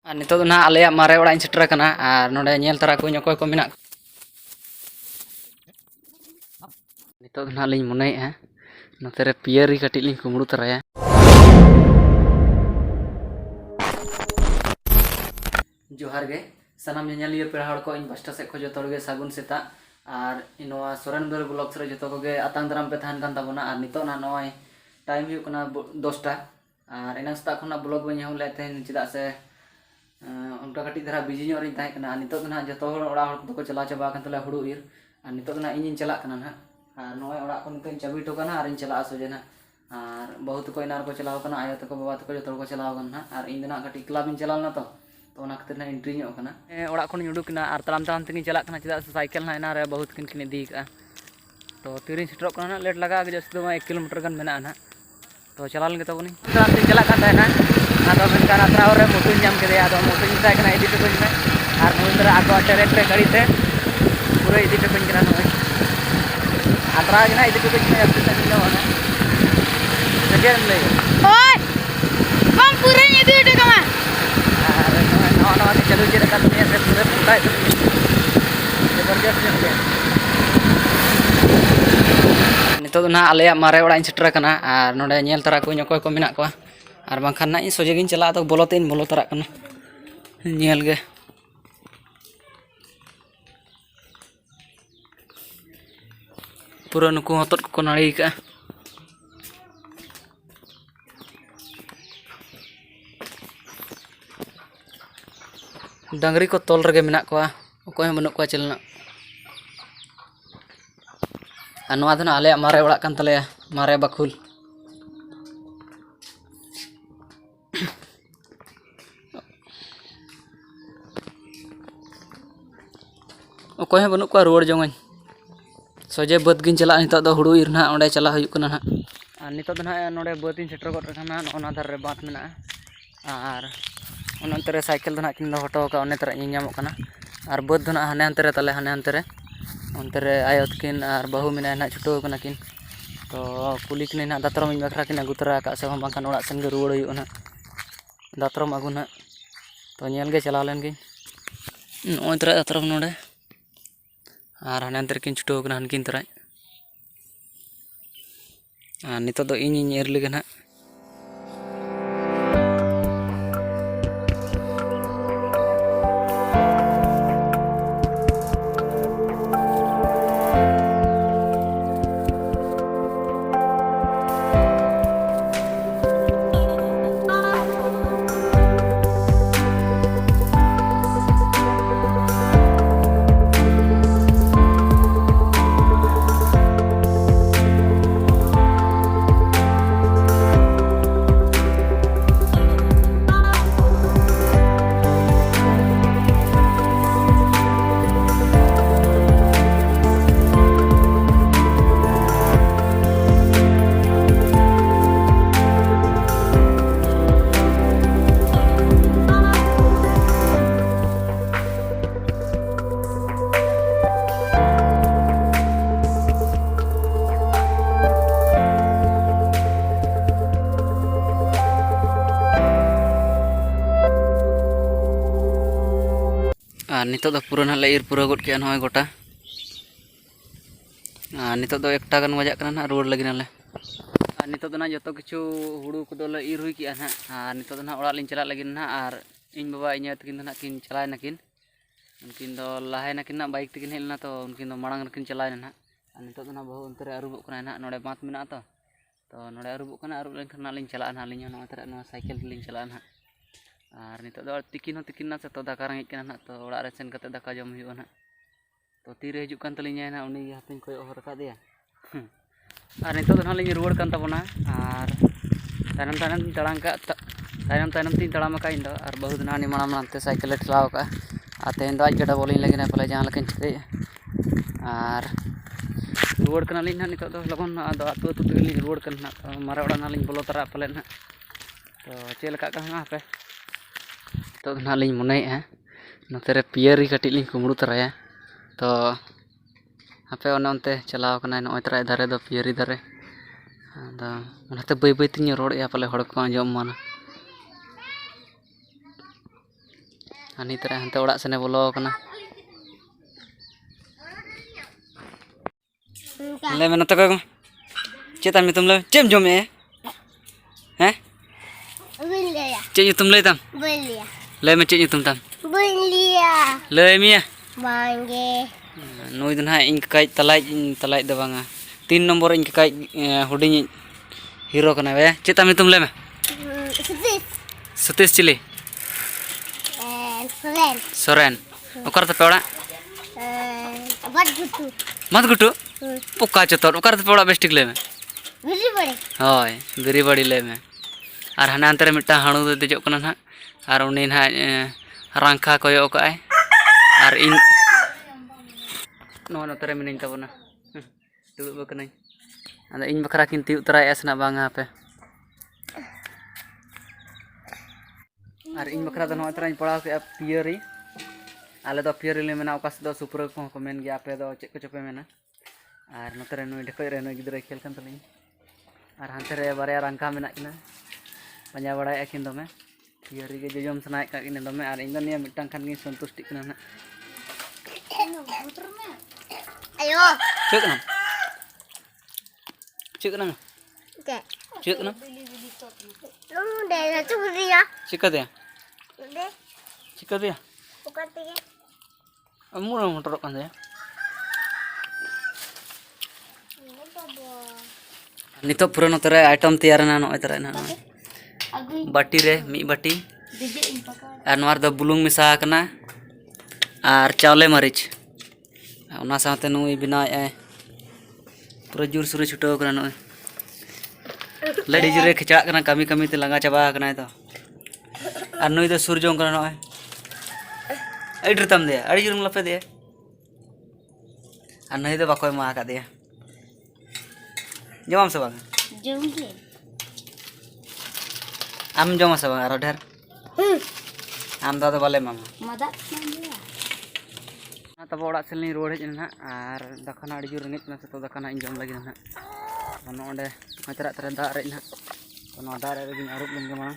और नितो ना आले मारे ओड़ा सेटर करना और नोडे नेल तरा को अकोय को मेना नितो ना लिंग मने है नोते रे पियरी कटी लिंग कुमड़ू तराया जोहार गे सनाम नेलियो पेड़ा हड़ को इन पास्टा से को जतो गे सागुन सेता और इनवा सोरेन बेर ब्लॉग से जतो को गे आतांग दराम पे थान कान ताबोना और नितो ना नय टाइम हुई कना 10टा और एना सता खना ब्लॉग बन हउ लेते चिदा से उनका कटी धरा बिजी ᱧᱚᱜ ᱨᱤᱧ ᱛᱟᱦᱮᱸ ᱠᱟᱱᱟ ᱱᱤᱛᱚᱜ ᱫᱚ ᱱᱟᱦᱟᱜ ᱡᱚᱛᱚ ᱦᱚᱲ ᱚᱲᱟᱜ ᱦᱚᱲ ᱠᱚᱫᱚ ᱠᱚ ᱪᱟᱞᱟᱣ ᱪᱟᱵᱟ ᱟᱠᱟᱱ ᱛᱟᱞᱮ ᱦᱩᱲᱩ ᱤᱨ ᱟᱨ ᱱᱤᱛᱚᱜ ᱫᱚ ᱱᱟᱦᱟᱜ ᱤᱧᱤᱧ ᱪᱟᱞᱟᱜ ᱠᱟᱱᱟ ᱱᱟᱦᱟᱜ ᱟᱨ ᱱᱚᱜᱼᱚᱭ ᱚᱲᱟᱜ ᱠᱷᱚᱱ ᱱᱤᱛᱚᱜ ᱤᱧ ᱪᱟᱵᱤ ᱦᱚᱴᱚ ᱠᱟᱱᱟ ᱟᱨ ᱤᱧ ᱪᱟᱞᱟᱜᱼᱟ ᱥᱚᱡᱷᱮ ᱱᱟᱦᱟᱜ ᱟᱨ ᱵᱟᱹᱦᱩ ᱛᱟᱠᱚ ᱮᱱᱟ ᱨᱮᱠᱚ ᱪᱟᱞᱟᱣ ᱠᱟᱱᱟ ᱟᱭᱳ ᱛᱟᱠᱚ ᱵᱟᱵᱟ ᱛᱟᱠᱚ ᱡᱚᱛᱚ ᱦᱚᱲ ᱠᱚ ᱪᱟᱞᱟᱣ ᱠᱟᱱᱟ ᱱᱟᱦᱟᱜ ᱟᱨ ᱤᱧ ᱫᱚ ᱱᱟᱦᱟᱜ ᱠᱟᱹᱴᱤᱡ ᱠᱞᱟᱵ ᱤᱧ ᱪᱟᱞᱟᱣ ᱞᱮᱱᱟ ᱛᱚ ᱚᱱᱟ ᱠᱷᱟᱹᱛᱤᱨ ᱱᱟᱦᱟᱜ ᱮᱱᱴᱨᱤ ᱧᱚᱜ ᱠᱟᱱᱟ ᱚᱲᱟᱜ ᱠᱷᱚᱱᱤᱧ ᱩᱰᱩᱠᱮᱱᱟ ᱟᱨ ᱛᱟᱲᱟᱢ ᱛᱟᱲᱟᱢ ᱛᱮᱜᱤᱧ ᱪᱟᱞᱟᱜ ᱠᱟᱱᱟ ᱪᱮᱫᱟᱜ ᱥᱮ ᱥᱟᱭᱠᱮᱞ ᱱᱟᱦᱟᱜ ᱮᱱᱟ ᱨᱮ ᱵᱟᱹᱦᱩ ᱛᱟᱹᱠᱤᱱ ᱠᱤᱱ ᱤᱫᱤ ᱠᱟᱜᱼᱟ तो तीरिᱧ सेटरोग कना लेट लगा जस्ट 1 किलोमीटर गन मेना ना तो चला लेंगे तबनी तराम तीन चला कान ताहेना आदो मेनकान अतरा रे मोटुኝ जाम केदे आदो मोटुኝ ताय कना इदी टकोኝ में और नोंदरा आगो डायरेक्ट रे गाड़ी ते पूरा इदी टकोኝ कना नोय अतरा गिना इदी टकोኝ में अब तक नो ना सजेन ले ओय बम पूरा इदी टकमा अरे नो नो नो चलो जे रका दुनिया से पूरे फुटाय जबरदस्त ने नितो ना आले मारे ओड़ा सेटर करना और नोडे नेल तरा को अकोय को मेना को और बांखान ना सोजे गिन चला तो बोलोते इन बोलो तरा करना नेल गे पूरा नुकु हतत को नाड़ी का डंगरी को तोल रगे मेना को अकोय बनु को चलना अनुवा धना आले मारे ओड़ा कान तले मारे बखुल अकोय बनु को रुवाड़ जंगन सोजे बद गिन चला नितो दो हुड़ू इर ना ओंडे चला हुयु कना ना और नितो दो ना नोडे बदिन सेटर गट रखना ओना धार रे बात मेना और ओनते रे साइकिल दो ना किन दो हटो का ओने तरा ᱧᱮ ᱧᱟᱢᱚᱜ ᱠᱟᱱᱟ और बद दो ना हाने हानते रे तले हाने हानते रे onte re ayot kin ar bahu mina na chuto kana kin to kulik ne na datrom in bakra kin agu tara ka se bangkan orak sen ge ruwar huyu na datrom agu na to nyel ge chala len ge noy tara datrom node ar hanan anter kin chuto kana han kin tara ar nito do in er lege na नितो दो पूरा ना Ir पूरा गट के नय गोटा नितो दो एकटा गन बजा कना ना रोड लगी नाले नितो दो ना जतो किछु हुड़ू को दो Ir हुई किया ना नितो दो ना ओड़ा लिन चला लगी ना और इन बाबा इन तकिन ना किन चलाय ना किन उनकिन दो लाहे ना किन ना बाइक तकिन हेलना तो उनकिन दो मांग किन चलाय ना नितो दो ना बहु अंतरे अरुबो कना ना नोडे बात मेना तो नोडे अरुबो कना अरुब लेन खना लिन चला ना लिन ना तरा ना साइकिल लिन चला ना और नितो दो तिकिन ना से तो दाका रंगे कना ना तो ओड़ा रे सेन कते दाका जम हुयु ना तो तीरे हिजु कान तलिnya ना उनी हाथिन कोय हर का दिया और नितो दो ना लिन रुवाड़ कान तबना और तायनम तायनम तड़ांग का तायनम तायनम तीन तड़ाम का इन दो और बहुत ना नि माना मानते साइकिल ठलाव का आते इन दो आज गडा बोलिन लगे ना पले जहां लकिन चिके और रुवाड़ कना लिन ना नितो दो लगन दो आतु आतु ते लिन रुवाड़ कना तो मारे ओड़ा ना लिन बोलो तरा पले ना तो चेल का ना पे तो ना लिन मने है नोते रे पियरी कटी लिन कुमड़ू तराया तो आपे ओनते चलाव कना नय तरा धारे दो पियरी धारे आदा ओनाते बै बै तिन रोड या पले हड़ को आंजम माना Ani tera hante orak sene bolo kana. Le me nota ko. Cetan mitum le. Cem jom e. Heh? Belia. Cek yutum le tam. Belia. Le me cek yutum tam. Belia. Le mi ya. Mangge. Noi dan ha ing kai talai da banga. 3 nomor ing kai huding hero kana be. Cetan mitum le me. Sutis Chili. Soren. Soren. Okar ta peora. Badgutu. Mat gutu. Puka chotor. Okar ta peora bestik le me. Biri bari. Hoy, beri badi le me. Ar hana antare mitta hanu de dejok kana na. Ar uni na rangka koyo ka ai. Ar in no tare minin tabona. Duduk bakana. Ada in bakara kin tiu trai asna banga pe. Ar in bakara do no trai padaw ke pieri. Ale do pieri le mena okas do super ko komen gi ape do cek ko cope mena. Ar no tare no dekoi re no gidra khel kan tali. Ar hante re bare rangka mena kina. Panja badai akin dome. Pieri ge jojom sanai ka kina dome ar in do nia mitang kan gi santusti kina na. Ayo. Cek na. Cek na. Oke. Cek na. Lu deh satu dia. Sikat ya. Deh. Sikat ya. Bukan tiga. Murah motor kan ya. Nito pura notore item tiyar na no itara na. Bati re mi bati. Ar nwar do bulung misa kana. Ar chawle marich. Ona saate nui bina ai. Pura jur suru chutaw kana no. Lady jure khichak kana kami te langa chaba kana to. Ar nui do surjong kana no ai. Ai dritam de. Ai jurung lape de. Ar nui do bakoy ma ka de. Jom sa bang. Jumge. Am jom sa bang aro der. Am da bale mama. Madat mangge. Tabo orak sel ni ruar hej na ar dakana adi jur rengit na to dakana in jom lagi na. Ono onde matera da rej na. Ono da re gin arup lung ge ma.